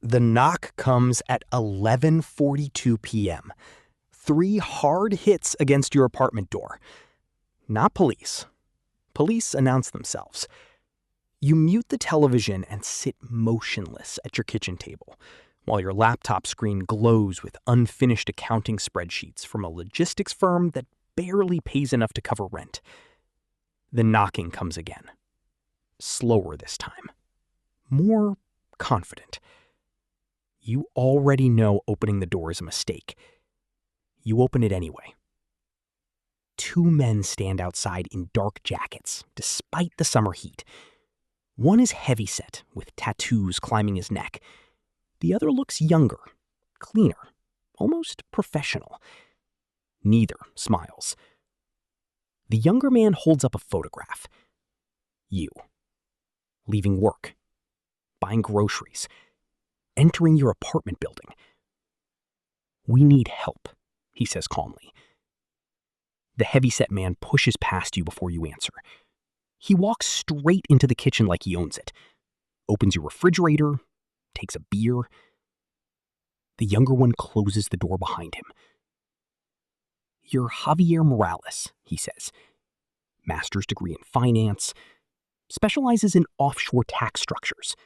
The knock comes at 11:42 p.m. 3 hard hits against your apartment door. Not police. Police announce themselves. You mute the television and sit motionless at your kitchen table, while your laptop screen glows with unfinished accounting spreadsheets from a logistics firm that barely pays enough to cover rent. The knocking comes again. Slower this time. More confident. You already know opening the door is a mistake. You open it anyway. 2 men stand outside in dark jackets, despite the summer heat. One is heavyset, with tattoos climbing his neck. The other looks younger, cleaner, almost professional. Neither smiles. The younger man holds up a photograph. You. Leaving work. Buying groceries. Entering your apartment building. "We need help," he says calmly. The heavyset man pushes past you before you answer. He walks straight into the kitchen like he owns it. Opens your refrigerator, takes a beer. The younger one closes the door behind him. "You're Javier Morales," he says. Master's degree in finance. Specializes in offshore tax structures.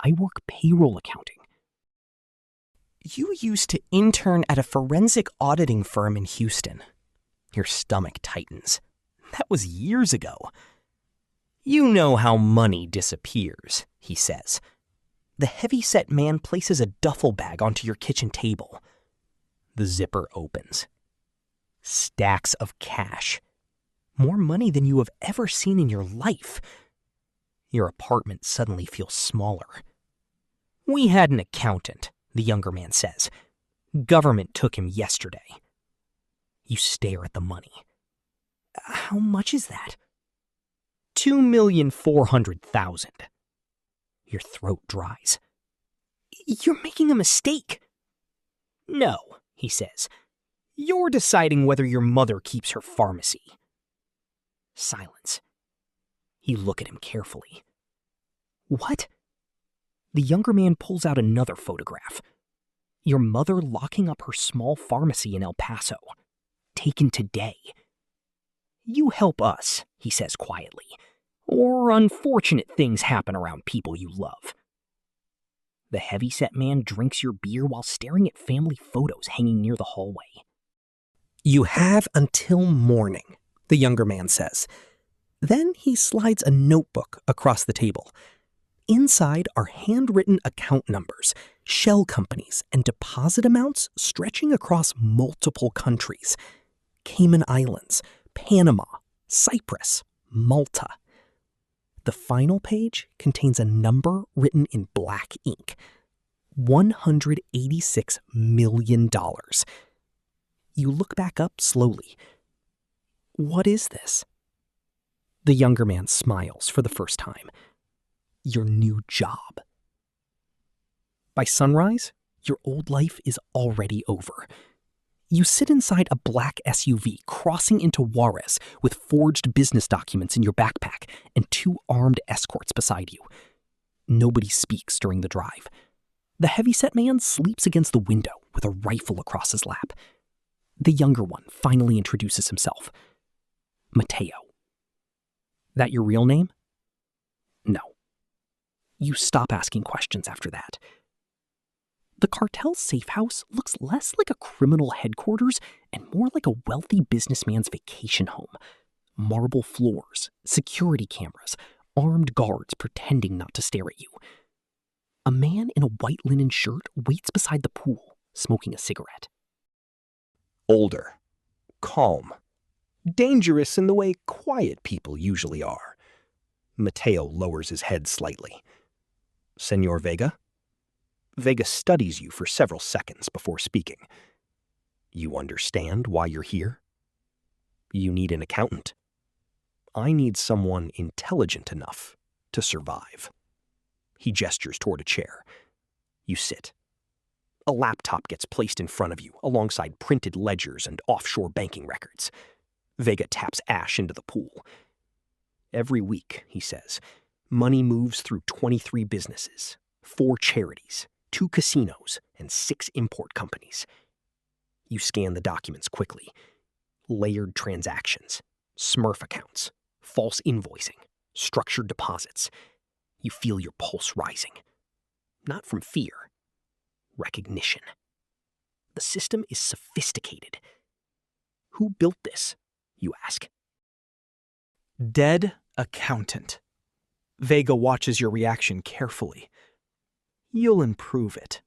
"I work payroll accounting." "You used to intern at a forensic auditing firm in Houston." Your stomach tightens. That was years ago. "You know how money disappears," he says. The heavyset man places a duffel bag onto your kitchen table. The zipper opens. Stacks of cash. More money than you have ever seen in your life. Your apartment suddenly feels smaller. "We had an accountant," the younger man says. "Government took him yesterday." You stare at the money. "How much is that?" $2,400,000. Your throat dries. "You're making a mistake." "No," he says. "You're deciding whether your mother keeps her pharmacy." Silence. You look at him carefully. "What?" The younger man pulls out another photograph. Your mother locking up her small pharmacy in El Paso. Taken today. "You help us," he says quietly, "or unfortunate things happen around people you love." The heavyset man drinks your beer while staring at family photos hanging near the hallway. "You have until morning," the younger man says. Then he slides a notebook across the table. Inside are handwritten account numbers, shell companies, and deposit amounts stretching across multiple countries. Cayman Islands, Panama, Cyprus, Malta. The final page contains a number written in black ink. $186 million. You look back up slowly. "What is this?" The younger man smiles for the first time. "Your new job." By sunrise, your old life is already over. You sit inside a black SUV crossing into Juarez with forged business documents in your backpack and 2 armed escorts beside you. Nobody speaks during the drive. The heavyset man sleeps against the window with a rifle across his lap. The younger one finally introduces himself. "Mateo." "That your real name?" "No." You stop asking questions after that. The Cartel safe house looks less like a criminal headquarters and more like a wealthy businessman's vacation home. Marble floors, security cameras, armed guards pretending not to stare at you. A man in a white linen shirt waits beside the pool, smoking a cigarette. Older. Calm. Dangerous in the way quiet people usually are. Mateo lowers his head slightly. "Senor Vega?" Vega studies you for several seconds before speaking. "You understand why you're here? You need an accountant. I need someone intelligent enough to survive." He gestures toward a chair. You sit. A laptop gets placed in front of you alongside printed ledgers and offshore banking records. Vega taps ash into the pool. "Every week," he says, "money moves through 23 businesses. 4 charities, 2 casinos, and 6 import companies. You scan the documents quickly. Layered transactions, Smurf accounts, false invoicing, structured deposits. You feel your pulse rising. Not from fear, recognition. The system is sophisticated. Who built this, you ask? Dead accountant. Vega watches your reaction carefully. You'll improve it.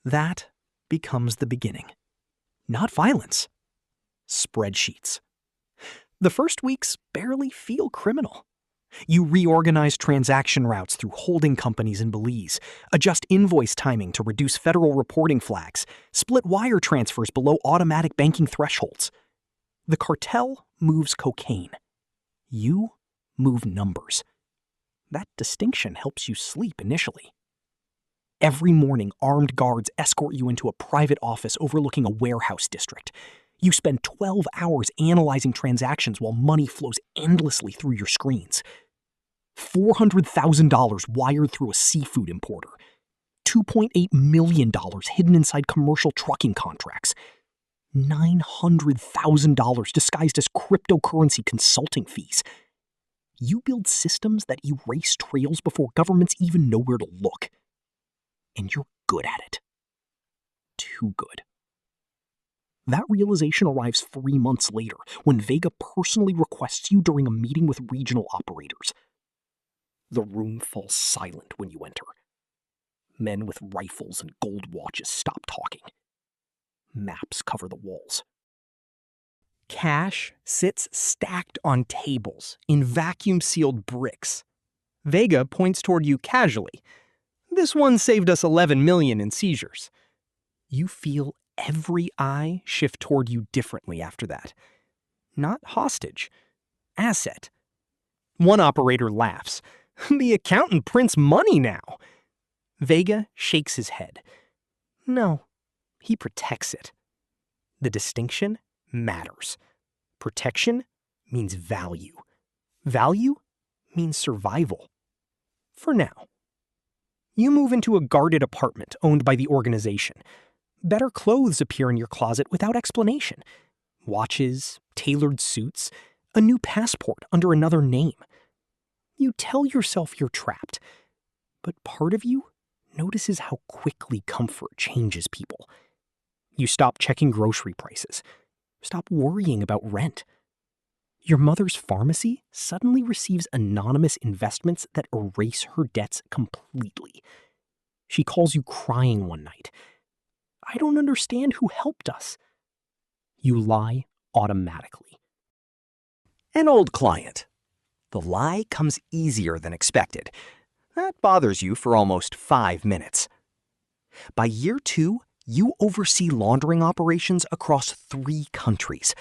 That becomes the beginning. Not violence. Spreadsheets. The first weeks barely feel criminal. You reorganize transaction routes through holding companies in Belize, adjust invoice timing to reduce federal reporting flags, split wire transfers below automatic banking thresholds. The cartel moves cocaine. You move numbers. That distinction helps you sleep initially. Every morning, armed guards escort you into a private office overlooking a warehouse district. You spend 12 hours analyzing transactions while money flows endlessly through your screens. $400,000 wired through a seafood importer. $2.8 million hidden inside commercial trucking contracts. $900,000 disguised as cryptocurrency consulting fees. You build systems that erase trails before governments even know where to look. And you're good at it. Too good. That realization arrives 3 months later when Vega personally requests you during a meeting with regional operators. The room falls silent when you enter. Men with rifles and gold watches stop talking. Maps cover the walls. Cash sits stacked on tables in vacuum-sealed bricks. Vega points toward you casually. This one saved us $11 million in seizures. You feel every eye shift toward you differently after that. Not hostage. Asset. One operator laughs. The accountant prints money now. Vega shakes his head. No, he protects it. The distinction matters. Protection means value. Value means survival. For now. You move into a guarded apartment owned by the organization. Better clothes appear in your closet without explanation. Watches, tailored suits, a new passport under another name. You tell yourself you're trapped, but part of you notices how quickly comfort changes people. You stop checking grocery prices. Stop worrying about rent. Your mother's pharmacy suddenly receives anonymous investments that erase her debts completely. She calls you crying one night. I don't understand who helped us. You lie automatically. An old client. The lie comes easier than expected. That bothers you for almost 5 minutes. By year 2, you oversee laundering operations across 3 countries.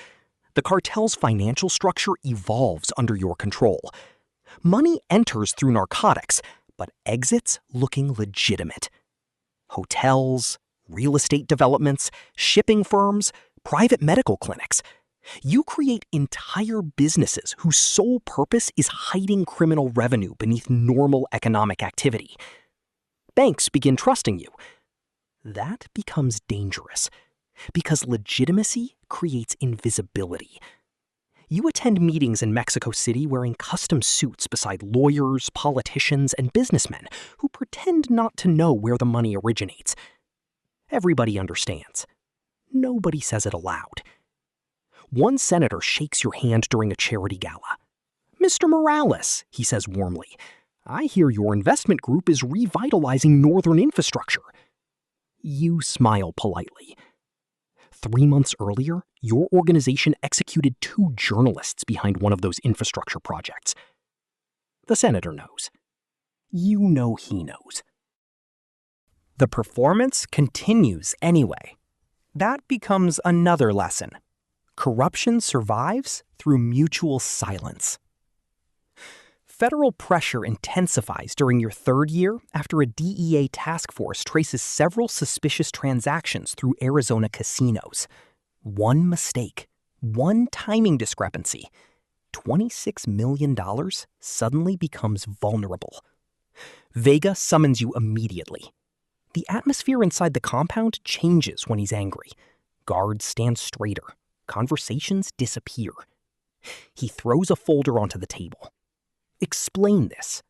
The cartel's financial structure evolves under your control. Money enters through narcotics, but exits looking legitimate. Hotels, real estate developments, shipping firms, private medical clinics. You create entire businesses whose sole purpose is hiding criminal revenue beneath normal economic activity. Banks begin trusting you. That becomes dangerous, because legitimacy creates invisibility. You attend meetings in Mexico City wearing custom suits beside lawyers, politicians, and businessmen who pretend not to know where the money originates. Everybody understands. Nobody says it aloud. One senator shakes your hand during a charity gala. "Mr. Morales," he says warmly, "I hear your investment group is revitalizing northern infrastructure." You smile politely. 3 months earlier, your organization executed 2 journalists behind one of those infrastructure projects. The senator knows. You know he knows. The performance continues anyway. That becomes another lesson. Corruption survives through mutual silence. Federal pressure intensifies during your 3rd year after a DEA task force traces several suspicious transactions through Arizona casinos. One mistake, one timing discrepancy. $26 million suddenly becomes vulnerable. Vega summons you immediately. The atmosphere inside the compound changes when he's angry. Guards stand straighter. Conversations disappear. He throws a folder onto the table. Explain this.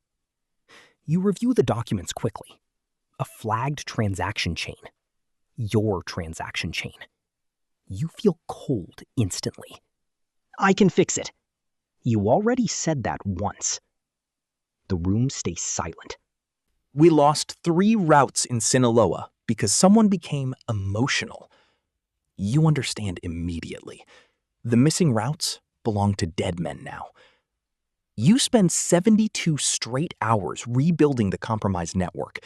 You review the documents quickly. A flagged transaction chain. Your transaction chain. You feel cold instantly. I can fix it. You already said that once. The room stays silent. We lost 3 routes in Sinaloa because someone became emotional. You understand immediately. The missing routes belong to dead men now. You spend 72 straight hours rebuilding the compromised network.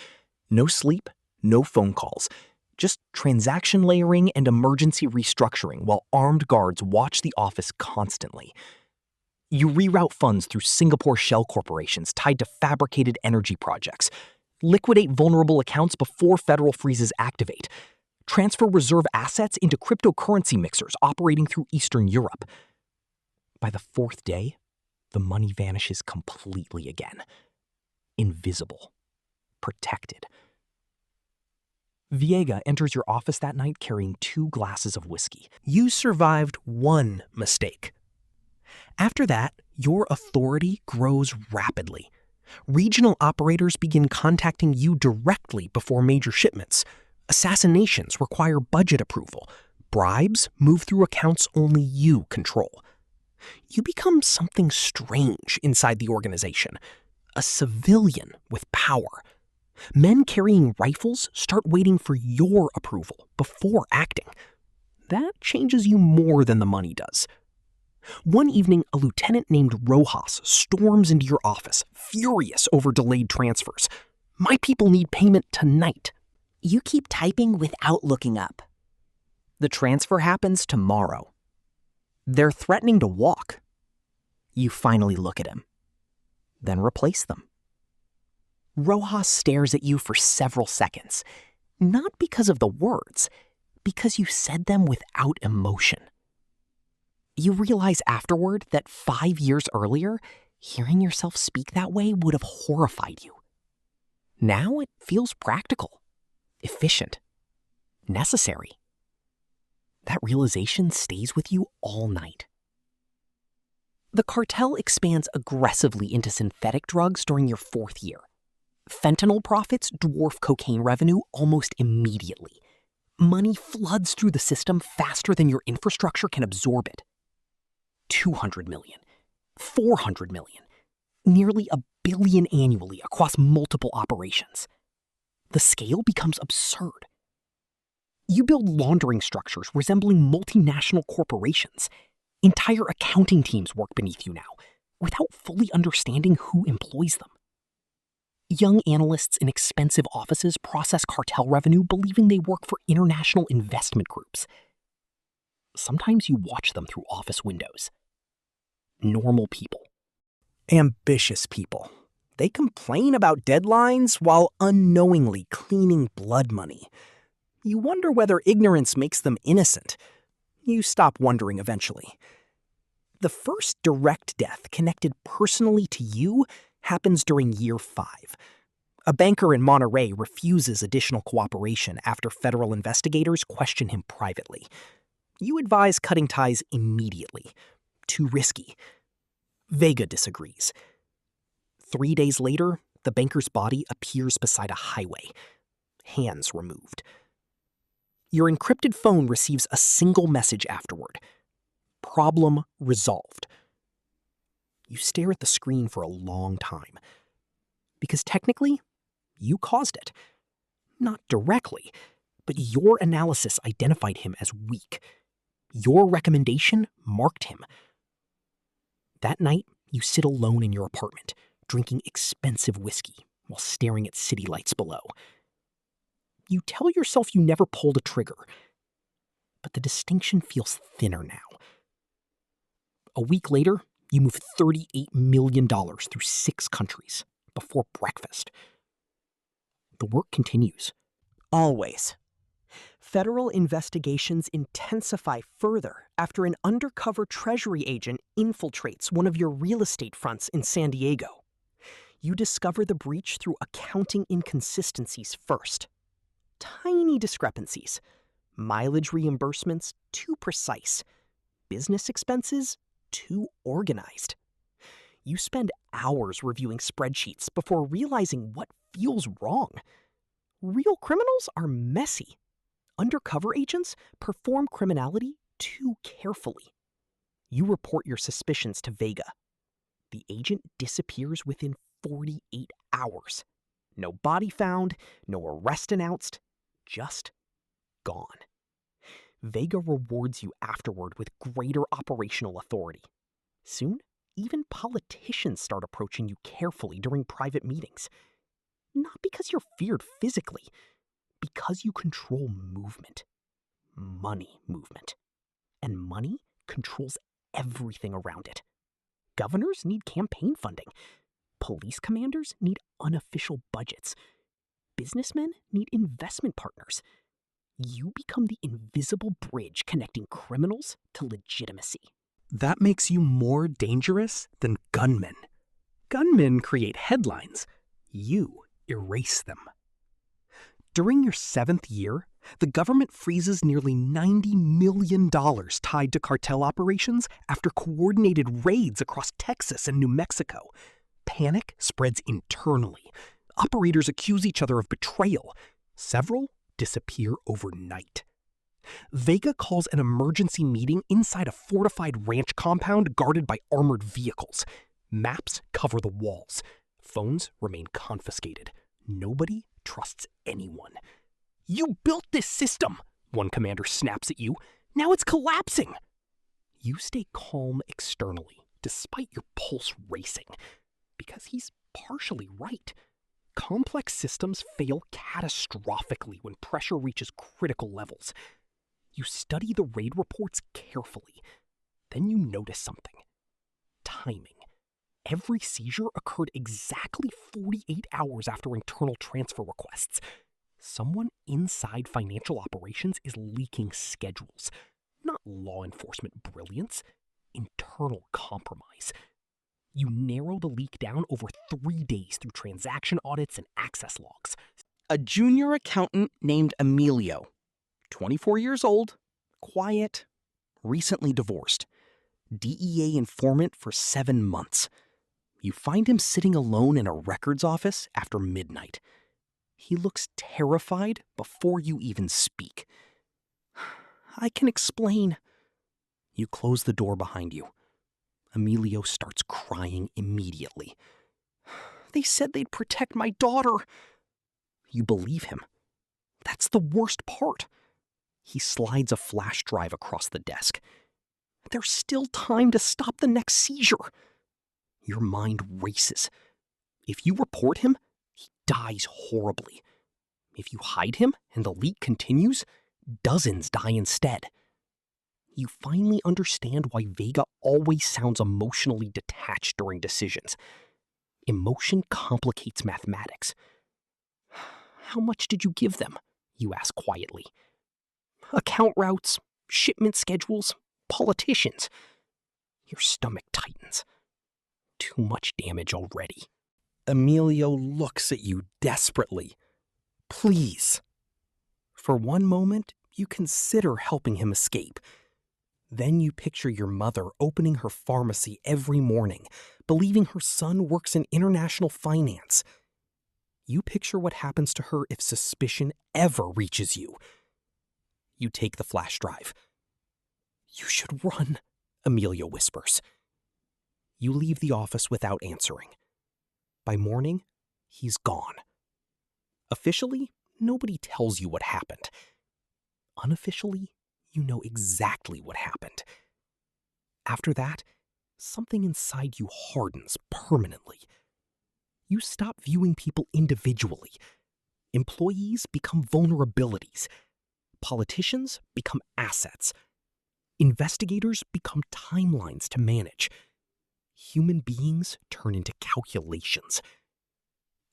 No sleep, no phone calls, just transaction layering and emergency restructuring while armed guards watch the office constantly. You reroute funds through Singapore shell corporations tied to fabricated energy projects. Liquidate vulnerable accounts before federal freezes activate. Transfer reserve assets into cryptocurrency mixers operating through Eastern Europe. By the 4th day, the money vanishes completely again. Invisible. Protected. Viega enters your office that night carrying 2 glasses of whiskey. You survived 1 mistake. After that, your authority grows rapidly. Regional operators begin contacting you directly before major shipments. Assassinations require budget approval. Bribes move through accounts only you control. You become something strange inside the organization. A civilian with power. Men carrying rifles start waiting for your approval before acting. That changes you more than the money does. One evening, a lieutenant named Rojas storms into your office, furious over delayed transfers. My people need payment tonight. You keep typing without looking up. The transfer happens tomorrow. They're threatening to walk. You finally look at him, then replace them. Rojas stares at you for several seconds, not because of the words, because you said them without emotion. You realize afterward that 5 years earlier, hearing yourself speak that way would have horrified you. Now it feels practical, efficient, necessary. That realization stays with you all night. The cartel expands aggressively into synthetic drugs during your 4th year. Fentanyl profits dwarf cocaine revenue almost immediately. Money floods through the system faster than your infrastructure can absorb it. 200 million, 400 million, nearly $1 billion annually across multiple operations. The scale becomes absurd. You build laundering structures resembling multinational corporations. Entire accounting teams work beneath you now, without fully understanding who employs them. Young analysts in expensive offices process cartel revenue believing they work for international investment groups. Sometimes you watch them through office windows. Normal people. Ambitious people. They complain about deadlines while unknowingly cleaning blood money. You wonder whether ignorance makes them innocent. You stop wondering eventually. The first direct death connected personally to you happens during year 5. A banker in Monterey refuses additional cooperation after federal investigators question him privately. You advise cutting ties immediately. Too risky. Vega disagrees. 3 days later, the banker's body appears beside a highway. Hands removed. Your encrypted phone receives a single message afterward. Problem resolved. You stare at the screen for a long time. Because technically, you caused it. Not directly, but your analysis identified him as weak. Your recommendation marked him. That night, you sit alone in your apartment, drinking expensive whiskey while staring at city lights below. You tell yourself you never pulled a trigger, but the distinction feels thinner now. A week later, you move $38 million through 6 countries before breakfast. The work continues. Always. Federal investigations intensify further after an undercover Treasury agent infiltrates one of your real estate fronts in San Diego. You discover the breach through accounting inconsistencies first. Tiny discrepancies. Mileage reimbursements too precise. Business expenses too organized. You spend hours reviewing spreadsheets before realizing what feels wrong. Real criminals are messy. Undercover agents perform criminality too carefully. You report your suspicions to Vega. The agent disappears within 48 hours. No body found, no arrest announced, just gone. Vega rewards you afterward with greater operational authority. Soon, even politicians start approaching you carefully during private meetings. Not because you're feared physically, because you control movement. Money movement. And money controls everything around it. Governors need campaign funding. Police commanders need unofficial budgets. Businessmen need investment partners. You become the invisible bridge connecting criminals to legitimacy. That makes you more dangerous than gunmen. Gunmen create headlines. You erase them. During your 7th year, the government freezes nearly $90 million tied to cartel operations after coordinated raids across Texas and New Mexico. Panic spreads internally. Operators accuse each other of betrayal. Several disappear overnight. Vega calls an emergency meeting inside a fortified ranch compound guarded by armored vehicles. Maps cover the walls. Phones remain confiscated. Nobody trusts anyone. "You built this system," one commander snaps at you. "Now it's collapsing." You stay calm externally, despite your pulse racing, because he's partially right. Complex systems fail catastrophically when pressure reaches critical levels. You study the raid reports carefully. Then you notice something. Timing. Every seizure occurred exactly 48 hours after internal transfer requests. Someone inside financial operations is leaking schedules. Not law enforcement brilliance, internal compromise. You narrow the leak down over 3 days through transaction audits and access logs. A junior accountant named Emilio, 24 years old, quiet, recently divorced. DEA informant for 7 months. You find him sitting alone in a records office after midnight. He looks terrified before you even speak. "I can explain." You close the door behind you. Emilio starts crying immediately. "They said they'd protect my daughter." You believe him. That's the worst part. He slides a flash drive across the desk. "There's still time to stop the next seizure." Your mind races. If you report him, he dies horribly. If you hide him and the leak continues, dozens die instead. You finally understand why Vega always sounds emotionally detached during decisions. Emotion complicates mathematics. "How much did you give them?" you ask quietly. "Account routes, shipment schedules, politicians." Your stomach tightens. Too much damage already. Emilio looks at you desperately. "Please." For one moment, you consider helping him escape. Then you picture your mother opening her pharmacy every morning, believing her son works in international finance. You picture what happens to her if suspicion ever reaches you. You take the flash drive. "You should run," Emilio whispers. You leave the office without answering. By morning, he's gone. Officially, nobody tells you what happened. Unofficially, you know exactly what happened. After that, something inside you hardens permanently. You stop viewing people individually. Employees become vulnerabilities. Politicians become assets. Investigators become timelines to manage. Human beings turn into calculations.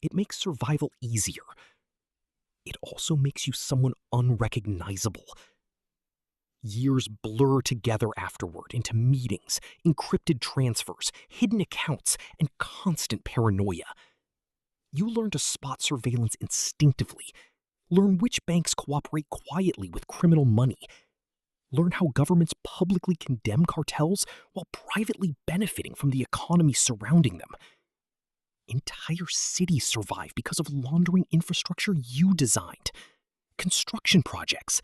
It makes survival easier. It also makes you someone unrecognizable. Years blur together afterward into meetings, encrypted transfers, hidden accounts, and constant paranoia. You learn to spot surveillance instinctively. Learn which banks cooperate quietly with criminal money. Learn how governments publicly condemn cartels while privately benefiting from the economy surrounding them. Entire cities survive because of laundering infrastructure you designed. Construction projects,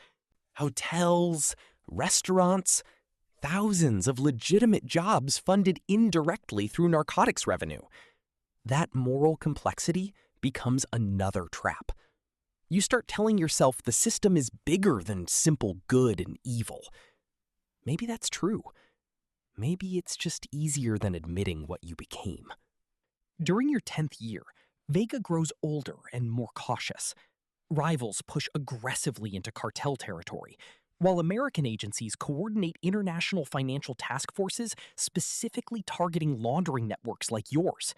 Hotels, restaurants, thousands of legitimate jobs funded indirectly through narcotics revenue. That moral complexity becomes another trap. You start telling yourself the system is bigger than simple good and evil. Maybe that's true. Maybe it's just easier than admitting what you became. During your 10th year, Vega grows older and more cautious. Rivals push aggressively into cartel territory, while American agencies coordinate international financial task forces specifically targeting laundering networks like yours.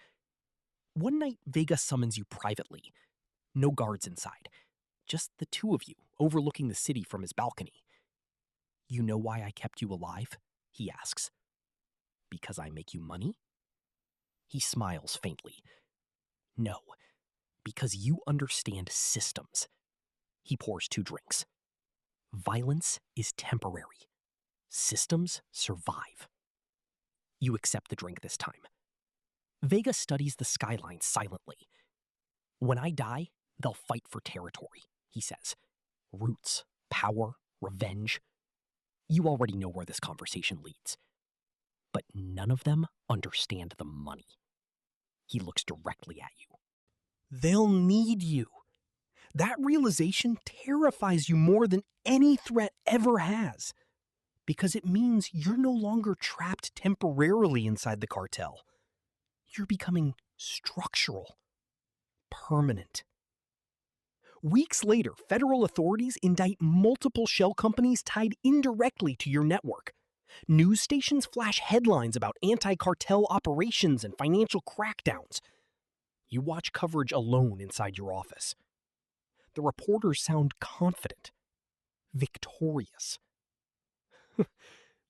One night, Vega summons you privately. No guards inside, just the two of you overlooking the city from his balcony. "You know why I kept you alive?" he asks. "Because I make you money?" He smiles faintly. "No, because you understand systems." He pours 2 drinks. "Violence is temporary. Systems survive." You accept the drink this time. Vega studies the skyline silently. "When I die, they'll fight for territory," he says. "Roots, power, revenge." You already know where this conversation leads. But none of them understand the money. He looks directly at you. They'll need you. That realization terrifies you more than any threat ever has, because it means you're no longer trapped temporarily inside the cartel. You're becoming structural, permanent. Weeks later, federal authorities indict multiple shell companies tied indirectly to your network. News stations flash headlines about anti-cartel operations and financial crackdowns. You watch coverage alone inside your office. The reporters sound confident, victorious.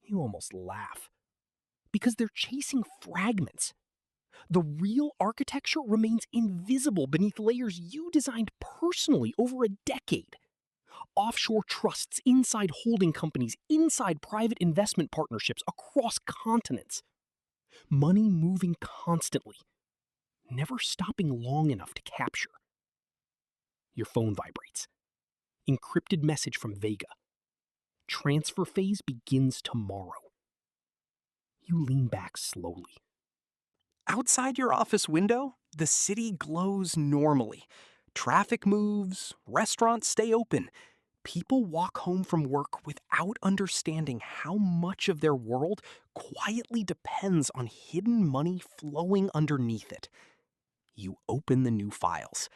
You almost laugh. Because they're chasing fragments. The real architecture remains invisible beneath layers you designed personally over a decade. Offshore trusts inside holding companies, inside private investment partnerships across continents. Money moving constantly, never stopping long enough to capture. Your phone vibrates. Encrypted message from Vega. Transfer phase begins tomorrow. You lean back slowly. Outside your office window, the city glows normally. Traffic moves, restaurants stay open. People walk home from work without understanding how much of their world quietly depends on hidden money flowing underneath it. You open the new files.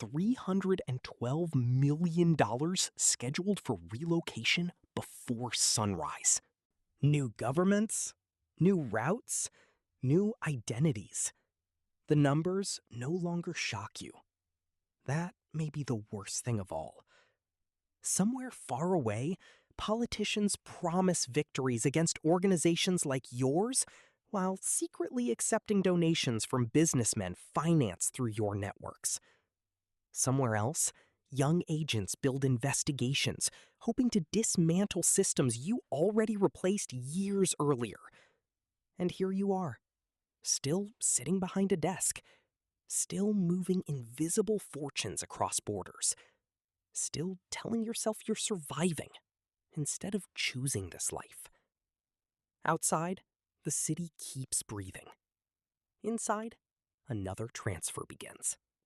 $312 million scheduled for relocation before sunrise. New governments, new routes, new identities. The numbers no longer shock you. That may be the worst thing of all. Somewhere far away, politicians promise victories against organizations like yours while secretly accepting donations from businessmen financed through your networks. Somewhere else, young agents build investigations, hoping to dismantle systems you already replaced years earlier. And here you are, still sitting behind a desk, still moving invisible fortunes across borders, still telling yourself you're surviving instead of choosing this life. Outside, the city keeps breathing. Inside, another transfer begins.